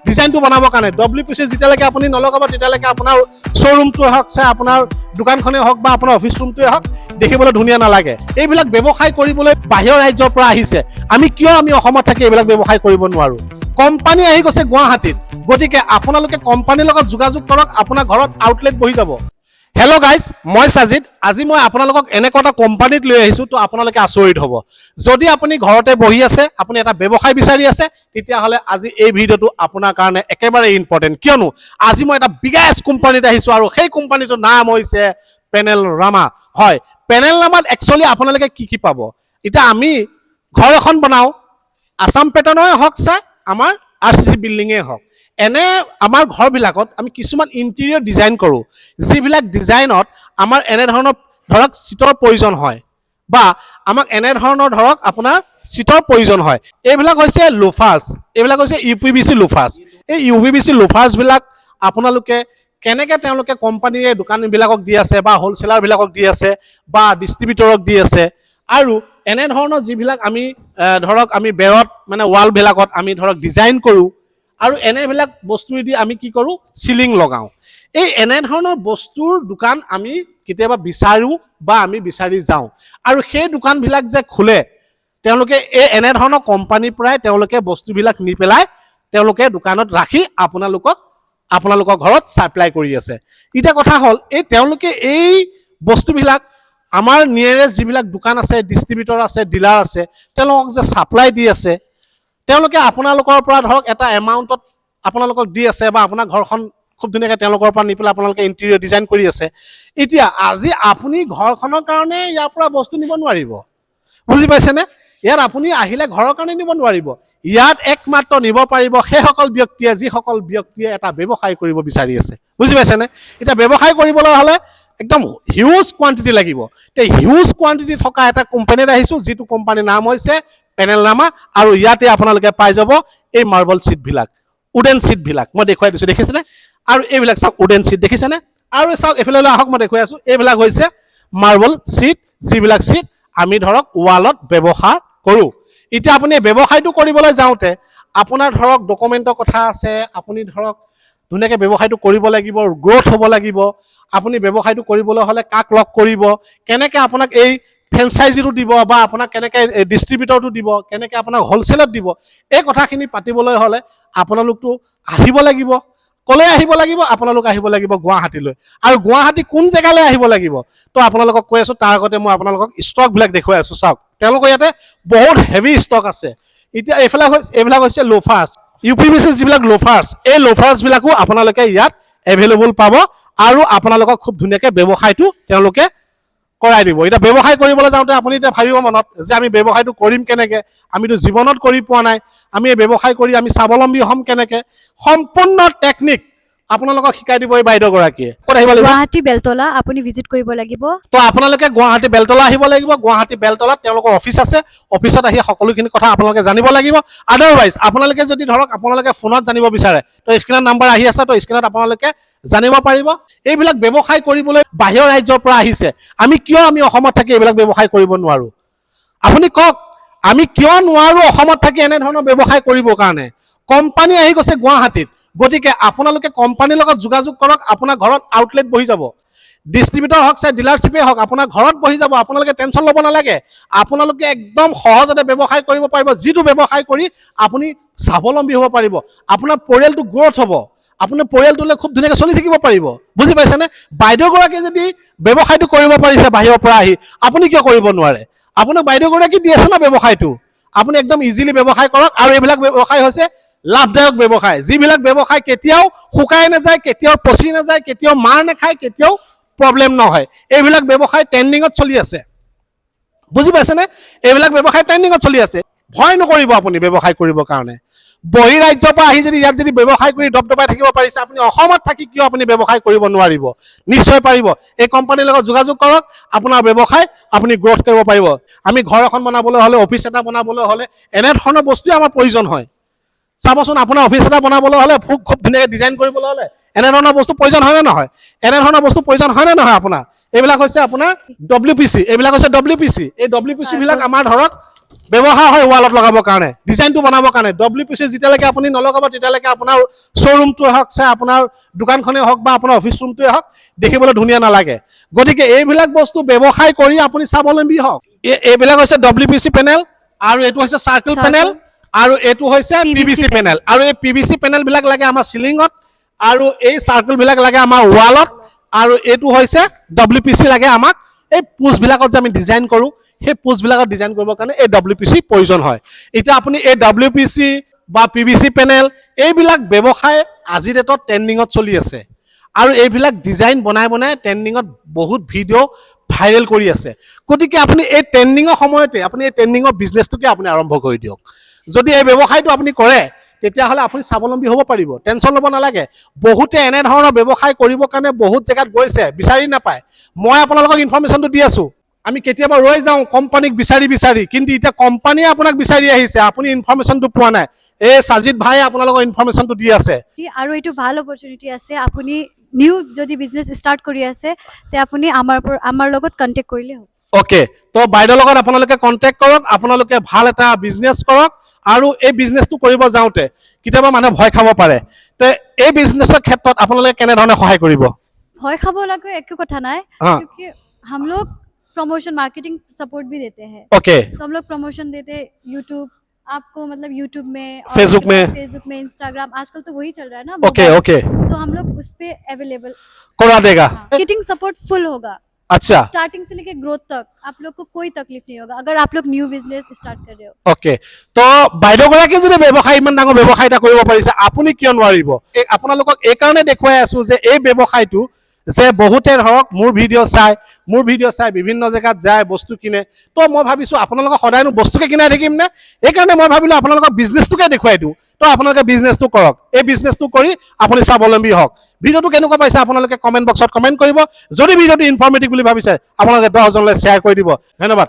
ডিজাইনটো বনাবৰ কাৰণে WPC যেতিয়ালৈকে আপুনি নলগাব তেতিয়ালৈকে আপোনাৰ শ্ব'ৰুমটোৱে হওক চাই আপোনাৰ দোকানখনেই হওক বা আপোনাৰ অফিচ ৰুমটোৱে হওক দেখিবলৈ ধুনীয়া নালাগে। এইবিলাক ব্যৱসায় কৰিবলৈ বাহিৰৰ ৰাজ্যৰ পৰা আহিছে, আমি অসমত থাকি এইবিলাক ব্যৱসায় কৰিব নোৱাৰোঁ। কোম্পানী আহি গৈছে গুৱাহাটীত, গতিকে আপোনালোকে কোম্পানীৰ লগত যোগাযোগ কৰক, আপোনাৰ ঘৰত আউটলেট বহি যাব। হেল্ল' গাইজ, মই সাজিদ। আজি মই আপোনালোকক এনেকুৱা এটা কোম্পানীত লৈ আহিছোঁ, তো আপোনালোকে আচৰিত হ'ব। যদি আপুনি ঘৰতে বহি আছে, আপুনি এটা ব্যৱসায় বিচাৰি আছে, তেতিয়াহ'লে আজি এই ভিডিঅ'টো আপোনাৰ কাৰণে একেবাৰে ইম্পৰ্টেণ্ট। কিয়নো আজি মই এটা বিগেষ্ট কোম্পানীত আহিছোঁ আৰু সেই কোম্পানীটোৰ নাম হৈছে পেনেলৰামা। হয়, পেনেলৰামাত একচুৱেলি আপোনালোকে কি কি পাব? এতিয়া আমি ঘৰ এখন বনাওঁ, আছাম পেটাৰ্ণৰে হওক চাই আমাৰ RCC বিল্ডিঙেই হওক, এনে আমাৰ ঘৰবিলাকত আমি কিছুমান ইণ্টেৰিয়ৰ ডিজাইন কৰোঁ, যিবিলাক ডিজাইনত আমাৰ এনেধৰণৰ ধৰক চিটৰ প্ৰয়োজন হয় বা আমাক এনেধৰণৰ ধৰক আপোনাৰ চিটৰ প্ৰয়োজন হয়। এইবিলাক হৈছে লোফাৰ্ছ, এইবিলাক হৈছে UPVC লোফাৰ্ছ। এই UPVC লোফাৰ্ছবিলাক আপোনালোকে কেনেকৈ তেওঁলোকে কোম্পানীয়ে দোকানবিলাকক দি আছে বা হ'লচেলাৰবিলাকক দি আছে বা ডিষ্ট্ৰিবিউটৰক দি আছে, আৰু এনেধৰণৰ যিবিলাক আমি ধৰক আমি বেৰত মানে ৱালবিলাকত আমি ধৰক ডিজাইন কৰোঁ, আৰু এনেবিলাক বস্তুৱেদি আমি কি কৰোঁ, চিলিং লগাওঁ। এই এনেধৰণৰ বস্তুৰ দোকান আমি কেতিয়াবা বিচাৰোঁ বা আমি বিচাৰি যাওঁ, আৰু সেই দোকানবিলাক যে খোলে তেওঁলোকে এই এনেধৰণৰ কোম্পানীৰ পৰাই তেওঁলোকে বস্তুবিলাক নি পেলাই তেওঁলোকে দোকানত ৰাখি আপোনালোকৰ ঘৰত ছাপ্লাই কৰি আছে। এতিয়া কথা হ'ল তেওঁলোকে এই বস্তুবিলাক আমাৰ নিয়েৰেষ্ট যিবিলাক দোকান আছে, ডিষ্ট্ৰিবিউটৰ আছে, ডিলাৰ আছে, তেওঁলোকক যে ছাপ্লাই দি আছে, তেওঁলোকে আপোনালোকৰ পৰা ধৰক এটা এমাউণ্টত আপোনালোকক দি আছে বা আপোনাৰ ঘৰখন খুব ধুনীয়াকৈ তেওঁলোকৰ পৰা নি পেলাই আপোনালোকে ইণ্টেৰিয়ৰ ডিজাইন কৰি আছে। এতিয়া আজি আপুনি ঘৰখনৰ কাৰণে ইয়াৰ পৰা বস্তু নিব নোৱাৰিব, বুজি পাইছেনে? ইয়াত আপুনি আহিলে ঘৰৰ কাৰণে নিব নোৱাৰিব। ইয়াত একমাত্ৰ নিব পাৰিব সেইসকল ব্যক্তিয়ে যিসকল ব্যক্তিয়ে এটা ব্যৱসায় কৰিব বিচাৰি আছে, বুজি পাইছেনে? এতিয়া ব্যৱসায় কৰিবলৈ হ'লে একদম হিউজ কোৱান্টিটি লাগিব। এতিয়া হিউজ কোৱান্টিটি থকা এটা কোম্পানীত আহিছোঁ, যিটো কোম্পানীৰ নাম হৈছে পেনেলৰামা, আৰু ইয়াতে আপোনালোকে পাই যাব এই মাৰ্বল চিটবিলাক, উডেন চিটবিলাক মই দেখুৱাই দিছোঁ, দেখিছেনে? আৰু এইবিলাক চাওক উডেন চিট, দেখিছেনে? আৰু চাওক এইফালে আহক, মই দেখুৱাই আছোঁ, এইবিলাক হৈছে মাৰ্বল চিট, যিবিলাক চিট আমি ধৰক ৱালত ব্যৱহাৰ কৰোঁ। এতিয়া আপুনি ব্যৱসায়টো কৰিবলৈ যাওঁতে আপোনাৰ ধৰক ডকুমেণ্টৰ কথা আছে, আপুনি ধৰক ধুনীয়াকৈ ব্যৱসায়টো কৰিব লাগিব, গ্ৰ'থ হ'ব লাগিব। আপুনি ব্যৱসায়টো কৰিবলৈ হ'লে কাক লগ কৰিব, কেনেকৈ আপোনাক এই ফ্ৰেঞ্চাইজিটো দিব বা আপোনাক কেনেকৈ ডিষ্ট্ৰিবিউটৰটো দিব, কেনেকৈ আপোনাক হ'লচেলত দিব, এই কথাখিনি পাতিবলৈ হ'লে আপোনালোকতো আহিব লাগিব। ক'লৈ আহিব লাগিব? আপোনালোক আহিব লাগিব গুৱাহাটীলৈ। আৰু গুৱাহাটী কোন জেগালৈ আহিব লাগিব? তো আপোনালোকক কৈ আছোঁ, তাৰ আগতে মই আপোনালোকক ষ্টকবিলাক দেখুৱাই আছোঁ। চাওক, তেওঁলোকৰ ইয়াতে বহুত হেভি ষ্টক আছে। এতিয়া এইবিলাক হৈছে লোফাৰ্ছ, UPVC যিবিলাক লোফাৰ্ছ, এই লোফাৰ্ছবিলাকো আপোনালোকে ইয়াত এভেইলেবল পাব, আৰু আপোনালোকক খুব ধুনীয়াকৈ ব্যৱসায়টো তেওঁলোকে কৰাই দিব। এতিয়া ব্যৱসায় কৰিবলৈ যাওঁতে আপুনি এতিয়া ভাবিব মনত যে আমি ব্যৱসায়টো কৰিম কেনেকৈ, আমিতো জীৱনত কৰি পোৱা নাই, আমি এই ব্যৱসায় কৰি আমি স্বাৱলম্বী হ'ম কেনেকৈ। সম্পূৰ্ণ টেকনিক আপোনালোকক শিকাই দিব এই বাইদেউগৰাকীয়ে। ক'ত আহিব লাগিব? গুৱাহাটী বেলতলা আপুনি ভিজিট কৰিব লাগিব। তো আপোনালোকে গুৱাহাটী বেলতলা আহিব লাগিব। গুৱাহাটী বেলতলাত তেওঁলোকৰ অফিচ আছে, অফিচত আহি সকলোখিনি কথা আপোনালোকে জানিব লাগিব। আদাৰৱাইজ আপোনালোকে যদি ধৰক আপোনালোকে ফোনত জানিব বিচাৰে, তো স্ক্ৰীনত নাম্বাৰ আহি আছে, তো স্ক্ৰীনত আপোনালোকে জানিব পাৰিব। এইবিলাক ব্যৱসায় কৰিবলৈ বাহিৰৰ ৰাজ্যৰ পৰা আহিছে, আমি অসমত থাকি এইবিলাক ব্যৱসায় কৰিব নোৱাৰোঁ? আপুনি কওক, আমি কিয় নোৱাৰোঁ অসমত থাকি এনেধৰণৰ ব্যৱসায় কৰিবৰ কাৰণে? কোম্পানী আহি গৈছে গুৱাহাটীত, গতিকে আপোনালোকে কোম্পানীৰ লগত যোগাযোগ কৰক, আপোনাৰ ঘৰত আউটলেট বহি যাব। ডিষ্ট্ৰিবিউটৰ হওক চাই ডিলাৰশ্বিপেই হওক, আপোনাৰ ঘৰত বহি যাব, আপোনালোকে টেনশ্যন ল'ব নালাগে। আপোনালোকে একদম সহজতে ব্যৱসায় কৰিব পাৰিব, যিটো ব্যৱসায় কৰি আপুনি স্বাৱলম্বী হ'ব পাৰিব, আপোনাৰ পৰিয়ালটো গ্ৰ'থ হ'ব, আপোনাৰ পৰিয়ালটোলৈ খুব ধুনীয়াকৈ চলি থাকিব পাৰিব, বুজি পাইছেনে? বাইদেউগৰাকীয়ে যদি ব্যৱসায়টো কৰিব পাৰিছে বাহিৰৰ পৰা আহি, আপুনি কিয় কৰিব নোৱাৰে? আপোনাক বাইদেউগৰাকী দি আছে ন ব্যৱসায়টো, আপুনি একদম ইজিলি ব্যৱসায় কৰক। আৰু এইবিলাক ব্যৱসায় হৈছে লাভদায়ক ব্যৱসায়, যিবিলাক ব্যৱসায় কেতিয়াও শুকাই নাযায়, কেতিয়াও পচি নাযায়, কেতিয়াও মাৰ নাখায়, কেতিয়াও প্ৰব্লেম নহয়। এইবিলাক ব্যৱসায় ট্ৰেণ্ডিঙত চলি আছে, বুজি পাইছেনে? এইবিলাক ব্যৱসায় ট্ৰেণ্ডিঙত চলি আছে। ভয় নকৰিব আপুনি ব্যৱসায় কৰিবৰ কাৰণে। বহি ৰাজ্যৰ পৰা আহি যদি ইয়াত যদি ব্যৱসায় কৰি দবদবাই থাকিব পাৰিছে, আপুনি অসমত থাকি কিয় আপুনি ব্যৱসায় কৰিব নোৱাৰিব? নিশ্চয় পাৰিব। এই কোম্পানীৰ লগত যোগাযোগ কৰক, আপোনাৰ ব্যৱসায় আপুনি গ্ৰ'থ কৰিব পাৰিব। আমি ঘৰ এখন বনাবলৈ হ'লে, অফিচ এটা বনাবলৈ হ'লে এনেধৰণৰ বস্তুৱে আমাৰ প্ৰয়োজন হয়। চাবচোন, আপোনাৰ অফিচ এটা বনাবলৈ হ'লে, খুব ধুনীয়াকৈ ডিজাইন কৰিবলৈ হ'লে এনেধৰণৰ বস্তু প্ৰয়োজন হয়নে নহয়? এনেধৰণৰ বস্তু প্ৰয়োজন হয়নে নহয় আপোনাৰ? এইবিলাক হৈছে আপোনাৰ WPC, এইবিলাক হৈছে WPC। এই WPC বিলাক আমাৰ ধৰক ব্যৱহাৰ হয় ৱালত লগাবৰ কাৰণে, ডিজাইনটো বনাবৰ কাৰণে। WPC যেতিয়ালৈকে আপুনি নলগাব তেতিয়ালৈকে আপোনাৰ শ্ব'ৰুমটোৱে হওক চাই আপোনাৰ দোকানখনেই হওক বা আপোনাৰ অফিচ ৰুমটোৱে হওক দেখিবলৈ ধুনীয়া নালাগে। গতিকে এইবিলাক বস্তু ব্যৱসায় কৰি আপুনি স্বাৱলম্বী হওক। এইবিলাক হৈছে WPC পেনেল, আৰু এইটো হৈছে চাৰ্কেল পেনেল, আৰু এইটো হৈছে PVC পেনেল। আৰু এই PVC পেনেলবিলাক লাগে আমাৰ চিলিঙত, আৰু এই চাৰ্কেলবিলাক লাগে আমাৰ ৱালত, আৰু এইটো হৈছে WPC লাগে আমাক এই পোষ্টবিলাকত যে আমি ডিজাইন কৰোঁ, সেই পোষ্টবিলাকত ডিজাইন কৰিবৰ কাৰণে এই WPC প্ৰয়োজন হয়। এতিয়া আপুনি এই WPC বা PVC পেনেল এইবিলাক ব্যৱসায় আজিৰ ডেটত ট্ৰেণ্ডিঙত চলি আছে, আৰু এইবিলাক ডিজাইন বনাই বনাই ট্ৰেণ্ডিঙত বহুত ভিডিঅ' ভাইৰেল কৰি আছে। গতিকে আপুনি এই ট্ৰেণ্ডিঙৰ সময়তে আপুনি এই ট্ৰেণ্ডিঙৰ বিজনেছটোকে আপুনি আৰম্ভ কৰি দিয়ক। যদি এই ব্যৱসায়টো আপুনি কৰে তেতিয়াহ'লে আপুনি স্বাৱলম্বী হ'ব পাৰিব, টেনশ্যন ল'ব নালাগে। বহুতে এনেধৰণৰ ব্যৱসায় কৰিবৰ কাৰণে বহুত জেগাত গৈছে, বিচাৰি নাপায়। মই আপোনালোকক ইনফৰমেশ্যনটো দি আছোঁ। আমি কেতিয়াবা ৰৈ যাওঁ কোম্পানীক বিচাৰি বিচাৰি, কিন্তু এতিয়া কোম্পানীয়ে আপোনাক বিচাৰি আহিছে, আপুনি ইনফৰমেশ্যনটো পোৱা নাই। এই সাজিদ ভাই আপোনালোকৰ ইনফৰমেশ্যনটো দি আছে। আৰু এইটো ভাল অপৰচুনিটি আছে, আপুনি নিউ যদি বিজনেছ ষ্টাৰ্ট কৰি আছে তে আপুনি আমাৰ লগত কণ্টেক্ট কৰিলে হ'ব। অ'কে, তো বাইদেউৰ লগত আপোনালোকে কণ্টেক্ট কৰক, আপোনালোকে ভাল এটা বিজনেছ কৰক। আৰু এই বিজনেছটো কৰিব যাওঁতে কেতিয়াবা মানুহে ভয় খাব পাৰে, তো এই বিজনেছৰ ক্ষেত্ৰত আপোনালোকে কেনেধৰণে সহায় কৰিব? ভয় খাব লাগে একো কথা নাই, हाँ। क्योंकि हम लोग प्रमोशन मार्केटिंग सपोर्ट भी देते हैं। ओके, तो हम लोग प्रमोशन देते हैं यूट्यूब, आपको मतलब यूट्यूब में और फेसबुक में। फेसबुक में, इंस्टाग्राम, आजकल तो वही चल रहा है ना, ओके मोबाइल। ओके, तो हम लोग उस पे अवेलेबल, करा देगा। मार्केटिंग सपोर्ट फुल होगा, अच्छा, स्टार्टिंग से लेके ग्रोथ तक। आप लोग को कोई तकलीफ नहीं होगा अगर आप लोग न्यू बिजनेस स्टार्ट कर रहे हो। অ'কে, তো বাইদেউগৰাকীয়ে যদি ব্যৱসায় ইমান ডাঙৰ ব্যৱসায় এটা কৰিব পাৰিছে, আপুনি কিয় নোৱাৰিব? আপোনালোকক এইকাৰণে দেখুৱাই আছোঁ যে এই ব্যৱসায়টো যে বহুতে ধৰক মোৰ ভিডিঅ' চাই বিভিন্ন জেগাত যায় বস্তু কিনে, তো মই ভাবিছোঁ আপোনালোকক সদায়নো বস্তুকে কিনাই থাকিম নে? এইকাৰণে মই ভাবিলোঁ আপোনালোকক বিজনেছটোকে দেখুৱাই দিওঁ। তো আপোনালোকে বিজনেছটো কৰক, এই বিজনেছটো কৰি আপুনি স্বাৱলম্বী হওক। ভিডিঅ'টো কেনেকুৱা পাইছে আপোনালোকে কমেণ্ট বক্সত কমেণ্ট কৰিব। যদি ভিডিঅ'টো ইনফৰ্মেটিভ বুলি ভাবিছে আপোনালোকে 10জনলৈ শ্বেয়াৰ কৰি দিব। ধন্যবাদ।